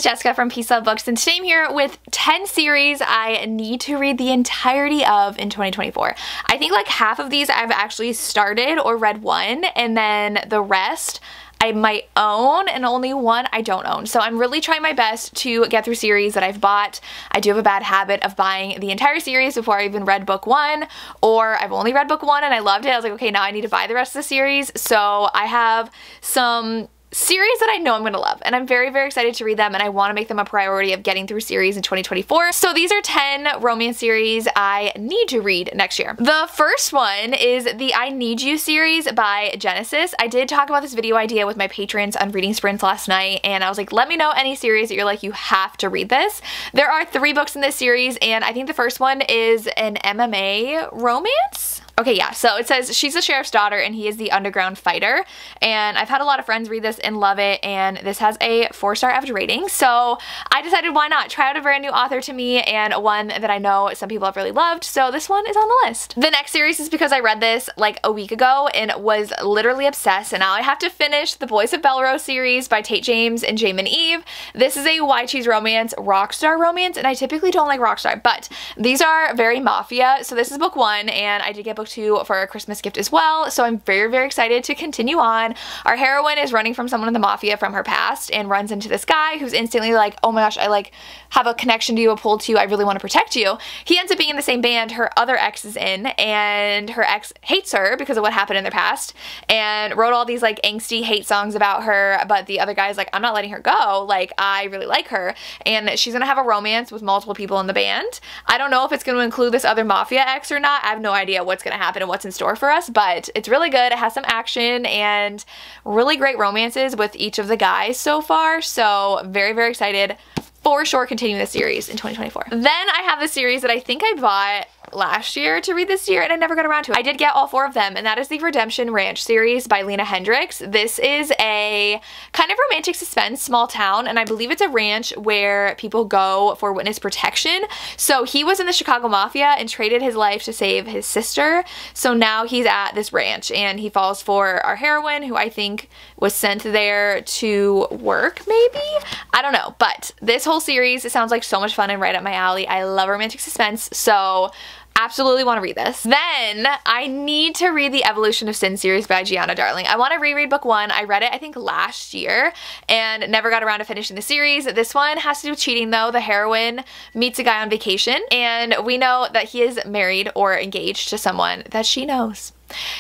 is Jessica from Peace Love Books, and today I'm here with 10 series I need to read the entirety of in 2024. I think like half of these I've actually started or read one, and then the rest I might own, and only one I don't own. So I'm really trying my best to get through series that I've bought. I do have a bad habit of buying the entire series before I even read book one, or I've only read book one and I loved it. I was like, okay, now I need to buy the rest of the series. So I have some series that I know I'm going to love, and I'm very, very excited to read them, and I want to make them a priority of getting through series in 2024. So these are 10 romance series I need to read next year. The first one is the I Need You series by Genesis. I did talk about this video idea with my patrons on Reading Sprints last night, and I was like, let me know any series that you're like, you have to read this. There are 3 books in this series, and I think the first one is an MMA romance. Okay, yeah, so it says she's the sheriff's daughter and he is the underground fighter, and I've had a lot of friends read this and love it, and this has a 4-star average rating, so I decided why not try out a brand new author to me and one that I know some people have really loved, so this one is on the list. The next series is because I read this like a week ago and was literally obsessed, and now I have to finish the Boys of Bose series by Tate James and Jamin Eve. This is a Why Choose Romance rockstar romance, and I typically don't like rockstar, but these are very mafia, so this is book 1, and I did get book 2 for a Christmas gift as well, so I'm very, very excited to continue on. Our heroine is running from someone in the mafia from her past and runs into this guy who's instantly like, oh my gosh, I like have a connection to you, a pull to you, I really want to protect you. He ends up being in the same band her other ex is in, and her ex hates her because of what happened in their past and wrote all these like angsty hate songs about her, but the other guy's like, I'm not letting her go, like I really like her, and she's gonna have a romance with multiple people in the band. I don't know if it's gonna include this other mafia ex or not. I have no idea what's gonna happen and what's in store for us, but it's really good. It has some action and really great romances with each of the guys so far, so very, very excited for sure continuing this series in 2024. Then I have the series that I think I bought last year to read this year and I never got around to it. I did get all 4 of them, and that is the Redemption Ranch series by Lena Hendricks. This is a kind of romantic suspense small town, and I believe it's a ranch where people go for witness protection. So he was in the Chicago Mafia and traded his life to save his sister, so now he's at this ranch and he falls for our heroine, who I think was sent there to work maybe? I don't know, but this whole series, it sounds like so much fun and right up my alley. I love romantic suspense, so absolutely want to read this. Then I need to read the Evolution of Sin series by Gianna Darling. I want to reread book 1. I read it I think last year and never got around to finishing the series. This one has to do with cheating though. The heroine meets a guy on vacation, and we know that he is married or engaged to someone that she knows.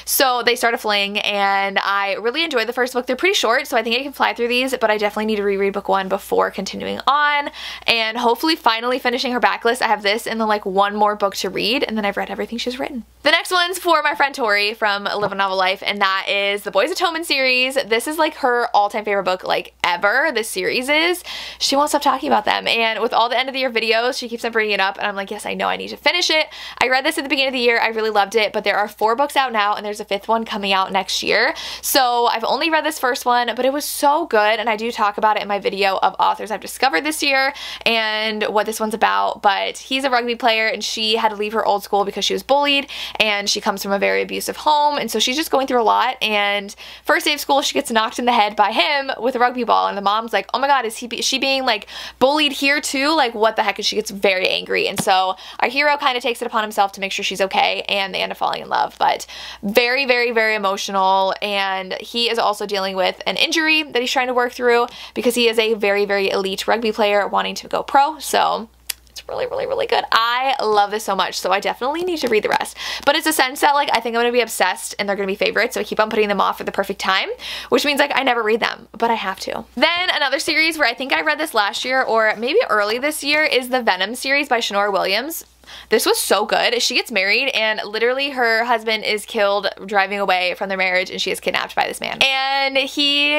So they start a fling, and I really enjoyed the first book. They're pretty short, so I think I can fly through these, but I definitely need to reread book 1 before continuing on, and hopefully finally finishing her backlist. I have this and then like one more book to read, and then I've read everything she's written. The next one's for my friend Tori from Live a Novel Life, and that is the Boys Atonement series. This is like her all-time favorite book like ever. This series is. She won't stop talking about them, and with all the end of the year videos, she keeps on bringing it up, and I'm like, yes, I know I need to finish it. I read this at the beginning of the year. I really loved it, but there are 4 books out now, and there's a 5th one coming out next year. So I've only read this first one, but it was so good, and I do talk about it in my video of authors I've discovered this year and what this one's about. But he's a rugby player, and she had to leave her old school because she was bullied, and she comes from a very abusive home, and so she's just going through a lot. And first day of school, she gets knocked in the head by him with a rugby ball, and the mom's like, oh my god, is she being like bullied here too? Like what the heck? And she gets very angry, and so our hero kind of takes it upon himself to make sure she's okay, and they end up falling in love. But very, very, very emotional, and he is also dealing with an injury that he's trying to work through because he is a very, very elite rugby player wanting to go pro. So it's really, really, really good. I love this so much, so I definitely need to read the rest. But it's a sense that like I think I'm gonna be obsessed and they're gonna be favorites, so I keep on putting them off for the perfect time, which means like I never read them, but I have to. Then another series where I think I read this last year or maybe early this year is the Venom series by Shanora Williams. This was so good. She gets married, and literally her husband is killed driving away from their marriage, and she is kidnapped by this man. And he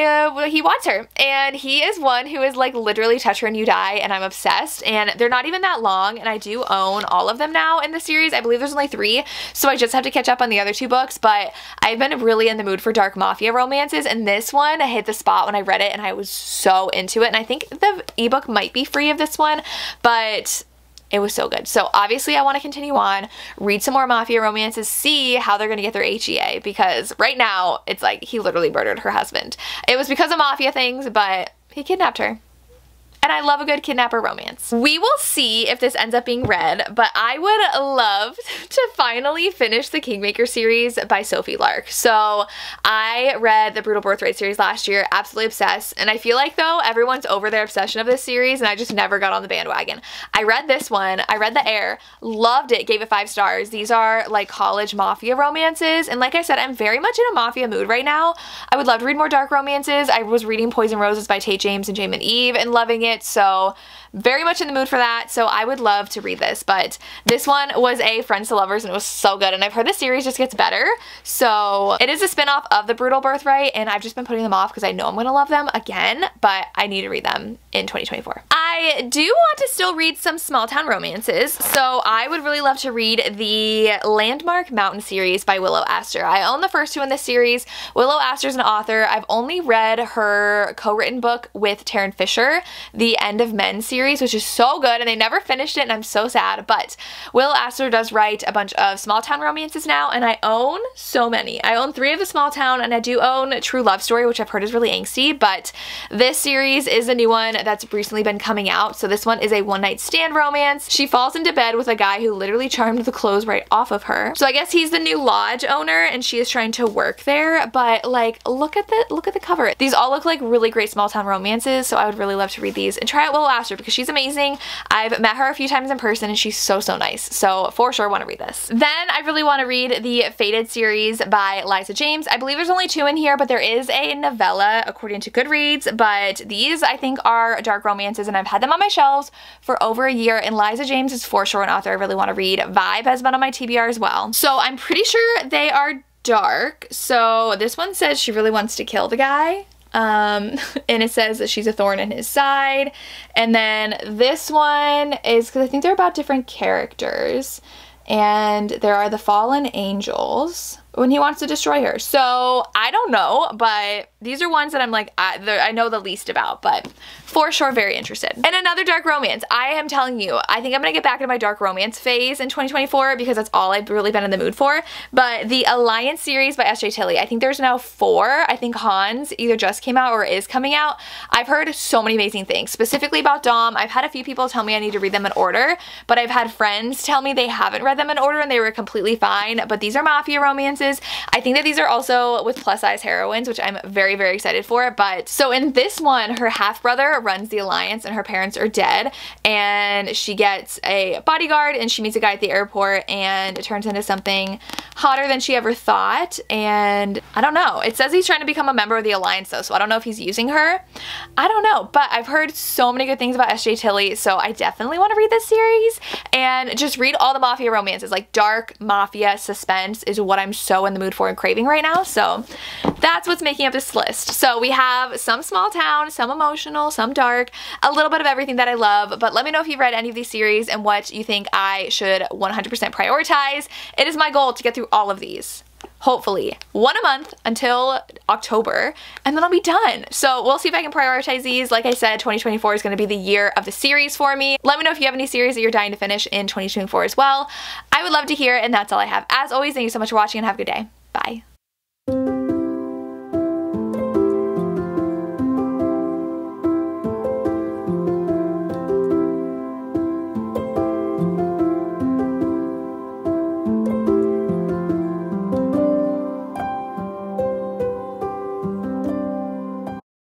wants her, and he is one who is like literally touch her and you die, and I'm obsessed. And they're not even that long, and I do own all of them now in the series. I believe there's only 3, so I just have to catch up on the other 2 books, but I've been really in the mood for dark mafia romances, and this one hit the spot when I read it, and I was so into it. And I think the ebook might be free of this one, but it was so good. So obviously I want to continue on, read some more mafia romances, see how they're going to get their HEA, because right now it's like he literally murdered her husband. It was because of mafia things, but he kidnapped her. and I love a good kidnapper romance. We will see if this ends up being read, but I would love to finally finish the Kingmaker series by Sophie Lark. So I read the Brutal Birthright series last year, absolutely obsessed, and I feel like though everyone's over their obsession of this series and I just never got on the bandwagon. I read this one, I read The Heir, loved it, gave it 5 stars. These are like college mafia romances, and like I said, I'm very much in a mafia mood right now. I would love to read more dark romances. I was reading Poison Roses by Tate James and Jamin Eve and loving it, so very much in the mood for that, so I would love to read this. But this one was a Friends to Lovers and it was so good, and I've heard the series just gets better. So it is a spin-off of the Brutal Birthright, and I've just been putting them off because I know I'm gonna love them again, but I need to read them in 2024. I do want to still read some small town romances, so I would really love to read the Landmark Mountain series by Willow Astor. I own the first 2 in this series. Willow Astor's an author. I've only read her co-written book with Taryn Fisher, The End of Men series, which is so good, and they never finished it and I'm so sad, but Willow Astor does write a bunch of small town romances now, and I own so many. I own 3 of the small town, and I do own True Love Story, which I've heard is really angsty, but this series is a new one that's recently been coming out. So this one is a one-night stand romance. She falls into bed with a guy who literally charmed the clothes right off of her. So I guess he's the new lodge owner and she is trying to work there, but like look at the cover. These all look like really great small town romances, so I would really love to read these and try out Willow Astor because she's amazing. I've met her a few times in person and she's so nice, so for sure want to read this. Then I really want to read the Fated series by Liza James. I believe there's only 2 in here, but there is a novella according to Goodreads, but these I think are dark romances and I've had them on my shelves for over a year, and Liza James is for sure an author I really want to read. Vibe has been on my TBR as well, so I'm pretty sure they are dark. So this one says she really wants to kill the guy. And it says that she's a thorn in his side. And then this one is, because I think they're about different characters, and there are the fallen angels when he wants to destroy her. So I don't know, but these are ones that I'm like, I know the least about, but for sure very interested. And another dark romance. I am telling you, I think I'm gonna get back into my dark romance phase in 2024 because that's all I've really been in the mood for. But the Alliance series by S.J. Tilley, I think there's now 4. I think Hans either just came out or is coming out. I've heard so many amazing things, specifically about Dom. I've had a few people tell me I need to read them in order, but I've had friends tell me they haven't read them in order and they were completely fine. But these are mafia romances. I think that these are also with plus-size heroines, which I'm very excited for. But so in this one, her half-brother runs the Alliance and her parents are dead, and she gets a bodyguard and she meets a guy at the airport, and it turns into something hotter than she ever thought. And I don't know, it says he's trying to become a member of the Alliance though, so I don't know if he's using her. I don't know, but I've heard so many good things about S.J. Tilley, so I definitely want to read this series and just read all the mafia romances. Like dark mafia suspense is what I'm so in the mood for and craving right now, so that's what's making up this list. So we have some small town, some emotional, some dark, a little bit of everything that I love. But let me know if you've read any of these series and what you think I should 100% prioritize. It is my goal to get through all of these. Hopefully, 1 a month until October, and then I'll be done. So we'll see if I can prioritize these. Like I said, 2024 is going to be the year of the series for me. Let me know if you have any series that you're dying to finish in 2024 as well. I would love to hear, and that's all I have. As always, thank you so much for watching and have a good day. Bye.